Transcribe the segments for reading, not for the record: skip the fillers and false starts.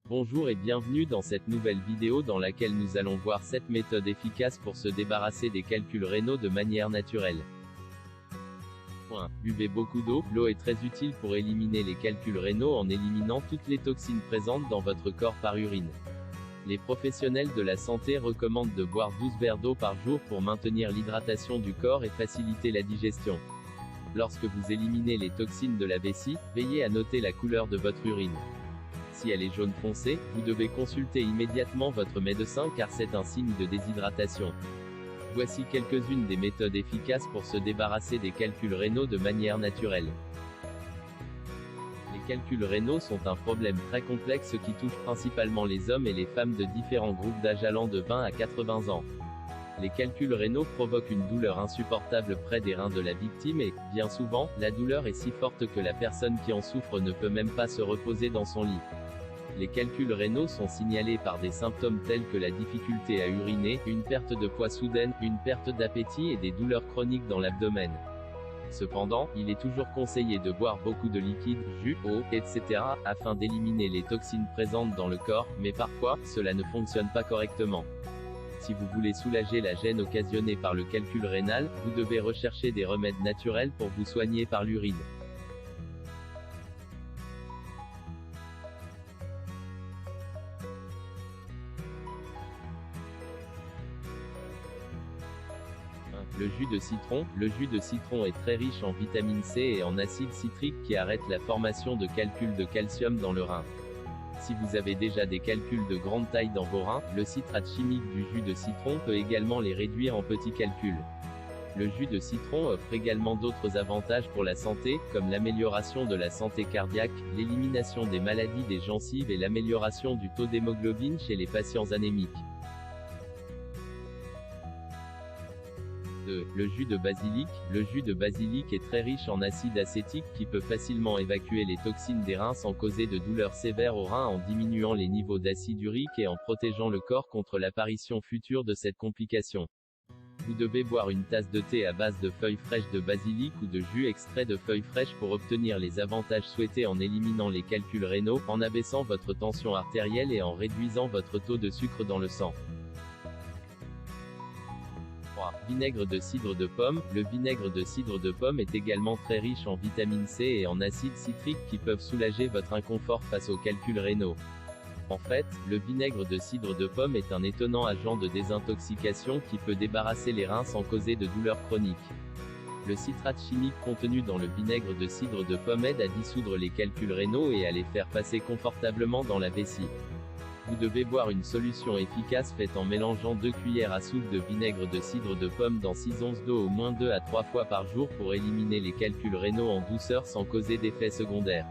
Bonjour et bienvenue dans cette nouvelle vidéo dans laquelle nous allons voir 7 méthodes efficaces pour se débarrasser des calculs rénaux de manière naturelle. Buvez beaucoup d'eau. L'eau est très utile pour éliminer les calculs rénaux en éliminant toutes les toxines présentes dans votre corps par urine. Les professionnels de la santé recommandent de boire 12 verres d'eau par jour pour maintenir l'hydratation du corps et faciliter la digestion. Lorsque vous éliminez les toxines de la vessie, veillez à noter la couleur de votre urine. Si elle est jaune foncé, vous devez consulter immédiatement votre médecin car c'est un signe de déshydratation. Voici quelques-unes des méthodes efficaces pour se débarrasser des calculs rénaux de manière naturelle. Les calculs rénaux sont un problème très complexe qui touche principalement les hommes et les femmes de différents groupes d'âge allant de 20 à 80 ans. Les calculs rénaux provoquent une douleur insupportable près des reins de la victime et, bien souvent, la douleur est si forte que la personne qui en souffre ne peut même pas se reposer dans son lit. Les calculs rénaux sont signalés par des symptômes tels que la difficulté à uriner, une perte de poids soudaine, une perte d'appétit et des douleurs chroniques dans l'abdomen. Cependant, il est toujours conseillé de boire beaucoup de liquide, jus, eau, etc., afin d'éliminer les toxines présentes dans le corps, mais parfois, cela ne fonctionne pas correctement. Si vous voulez soulager la gêne occasionnée par le calcul rénal, vous devez rechercher des remèdes naturels pour vous soigner par l'urine. Le jus de citron. Le jus de citron est très riche en vitamine C et en acide citrique qui arrête la formation de calculs de calcium dans le rein. Si vous avez déjà des calculs de grande taille dans vos reins, le citrate chimique du jus de citron peut également les réduire en petits calculs. Le jus de citron offre également d'autres avantages pour la santé, comme l'amélioration de la santé cardiaque, l'élimination des maladies des gencives et l'amélioration du taux d'hémoglobine chez les patients anémiques. 2. Le jus de basilic. Le jus de basilic est très riche en acide acétique qui peut facilement évacuer les toxines des reins sans causer de douleurs sévères aux reins en diminuant les niveaux d'acide urique et en protégeant le corps contre l'apparition future de cette complication. Vous devez boire une tasse de thé à base de feuilles fraîches de basilic ou de jus extrait de feuilles fraîches pour obtenir les avantages souhaités en éliminant les calculs rénaux, en abaissant votre tension artérielle et en réduisant votre taux de sucre dans le sang. 3. Vinaigre de cidre de pomme. Le vinaigre de cidre de pomme est également très riche en vitamine C et en acide citrique qui peuvent soulager votre inconfort face aux calculs rénaux. En fait, le vinaigre de cidre de pomme est un étonnant agent de désintoxication qui peut débarrasser les reins sans causer de douleurs chroniques. Le citrate chimique contenu dans le vinaigre de cidre de pomme aide à dissoudre les calculs rénaux et à les faire passer confortablement dans la vessie. Vous devez boire une solution efficace faite en mélangeant 2 cuillères à soupe de vinaigre de cidre de pomme dans 6 onces d'eau au moins 2 à 3 fois par jour pour éliminer les calculs rénaux en douceur sans causer d'effets secondaires.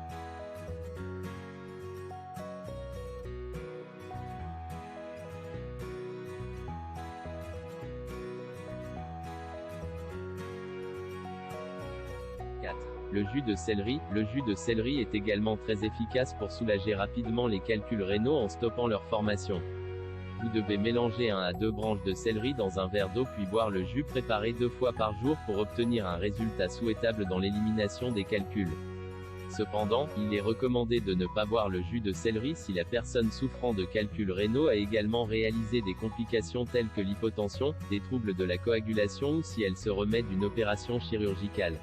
Le jus de céleri. Le jus de céleri est également très efficace pour soulager rapidement les calculs rénaux en stoppant leur formation. Vous devez mélanger 1 à 2 branches de céleri dans un verre d'eau puis boire le jus préparé 2 fois par jour pour obtenir un résultat souhaitable dans l'élimination des calculs. Cependant, il est recommandé de ne pas boire le jus de céleri si la personne souffrant de calculs rénaux a également réalisé des complications telles que l'hypotension, des troubles de la coagulation ou si elle se remet d'une opération chirurgicale.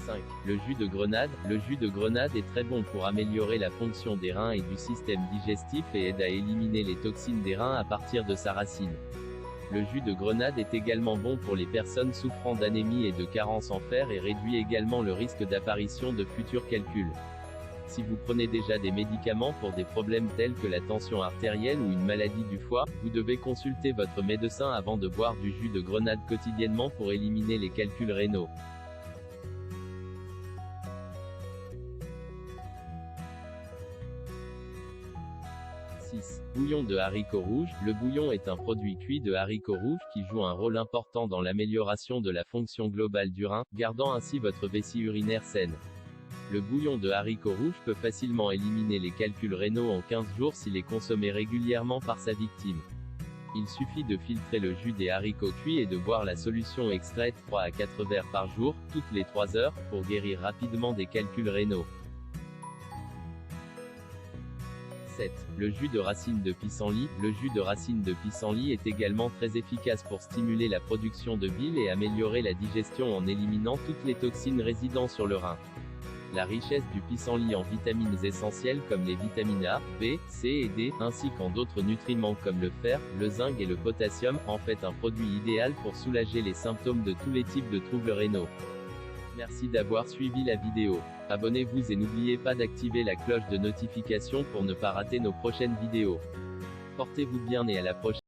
5. Le jus de grenade. Le jus de grenade est très bon pour améliorer la fonction des reins et du système digestif et aide à éliminer les toxines des reins à partir de sa racine. Le jus de grenade est également bon pour les personnes souffrant d'anémie et de carence en fer et réduit également le risque d'apparition de futurs calculs. Si vous prenez déjà des médicaments pour des problèmes tels que la tension artérielle ou une maladie du foie, vous devez consulter votre médecin avant de boire du jus de grenade quotidiennement pour éliminer les calculs rénaux. 6. Bouillon de haricots rouges. Le bouillon est un produit cuit de haricots rouges qui joue un rôle important dans l'amélioration de la fonction globale du rein, gardant ainsi votre vessie urinaire saine. Le bouillon de haricots rouges peut facilement éliminer les calculs rénaux en 15 jours s'il est consommé régulièrement par sa victime. Il suffit de filtrer le jus des haricots cuits et de boire la solution extraite 3 à 4 verres par jour, toutes les 3 heures, pour guérir rapidement des calculs rénaux. 7. Le jus de racine de pissenlit. Le jus de racine de pissenlit est également très efficace pour stimuler la production de bile et améliorer la digestion en éliminant toutes les toxines résidant sur le rein. La richesse du pissenlit en vitamines essentielles comme les vitamines A, B, C et D, ainsi qu'en d'autres nutriments comme le fer, le zinc et le potassium, en fait un produit idéal pour soulager les symptômes de tous les types de troubles rénaux. Merci d'avoir suivi la vidéo. Abonnez-vous et n'oubliez pas d'activer la cloche de notification pour ne pas rater nos prochaines vidéos. Portez-vous bien et à la prochaine.